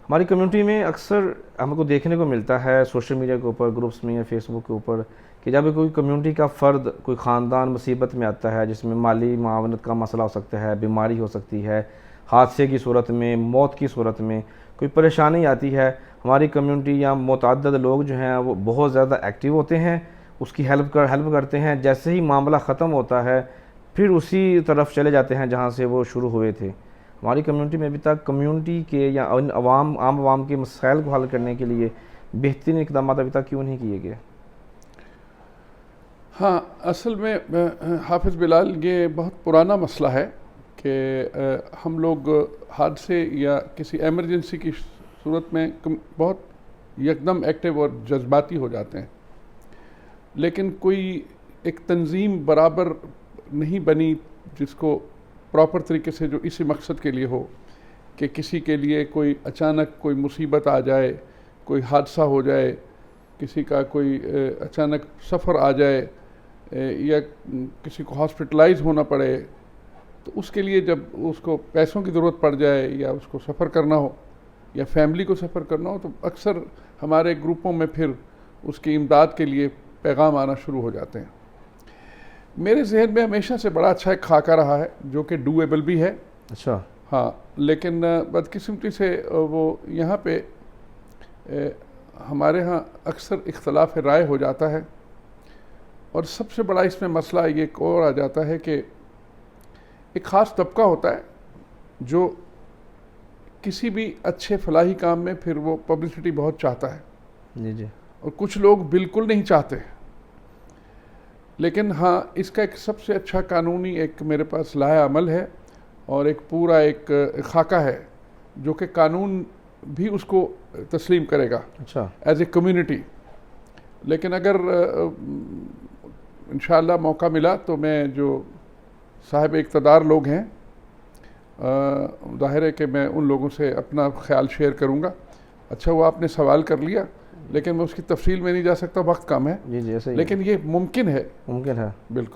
हमारी कम्युनिटी में अक्सर हमको देखने को मिलता है सोशल मीडिया के ऊपर, ग्रुप्स में या फेसबुक के ऊपर, कि जब कोई कम्युनिटी का फ़र्द, कोई ख़ानदान मुसीबत में आता है, जिसमें माली मावनत का मसला हो सकता है, बीमारी हो सकती है, हादसे की सूरत में, मौत की सूरत में कोई परेशानी आती है, हमारी कम्युनिटी या मुतअद्दिद लोग जो हैं वो बहुत ज़्यादा एक्टिव होते हैं, उसकी हेल्प करते हैं। जैसे ही मामला ख़त्म होता है फिर उसी तरफ चले जाते हैं जहाँ से वो शुरू हुए थे। हमारी कम्युनिटी में अभी तक कम्युनिटी के या आम आवाम के मसाइल को हल करने के लिए बेहतरीन इक़दाम अभी तक क्यों नहीं किए गए? हाँ, असल में हाफिज़ बिलाल, ये बहुत पुराना मसला है कि हम लोग हादसे या किसी एमरजेंसी की सूरत में बहुत यकदम एक्टिव और जज्बाती हो जाते हैं, लेकिन कोई एक तंजीम बराबर नहीं बनी जिसको प्रॉपर तरीके से, जो इसी मकसद के लिए हो कि किसी के लिए कोई अचानक कोई मुसीबत आ जाए, कोई हादसा हो जाए, किसी का कोई अचानक सफ़र आ जाए या किसी को हॉस्पिटलाइज होना पड़े, तो उसके लिए जब उसको पैसों की ज़रूरत पड़ जाए या उसको सफ़र करना हो या फैमिली को सफ़र करना हो, तो अक्सर हमारे ग्रुपों में फिर उसकी इमदाद के लिए पैगाम आना शुरू हो जाते हैं। मेरे जहन में हमेशा से बड़ा अच्छा एक खाका रहा है जो कि डूएबल भी है। अच्छा। हाँ, लेकिन बदकिस्मती से वो यहाँ पे हमारे यहाँ अक्सर इख्तलाफ राय हो जाता है, और सबसे बड़ा इसमें मसला ये और आ जाता है कि एक ख़ास तबका होता है जो किसी भी अच्छे फलाही काम में फिर वो पब्लिसिटी बहुत चाहता है। जी जी। और कुछ लोग बिल्कुल नहीं चाहते। लेकिन हाँ, इसका एक सबसे अच्छा कानूनी एक मेरे पास लाया अमल है और एक पूरा एक खाका है जो कि कानून भी उसको तस्लीम करेगा। अच्छा। As a community. लेकिन अगर इंशाअल्लाह मौका मिला तो मैं जो साहिब इक़्तिदार लोग हैं, ज़ाहिर है कि मैं उन लोगों से अपना ख्याल शेयर करूँगा। अच्छा, वो आपने सवाल कर लिया, लेकिन मैं उसकी तफसील में नहीं जा सकता, वक्त कम है। जी जी, ऐसे ही लेकिन ये मुमकिन है। मुमकिन है। बिल्कुल।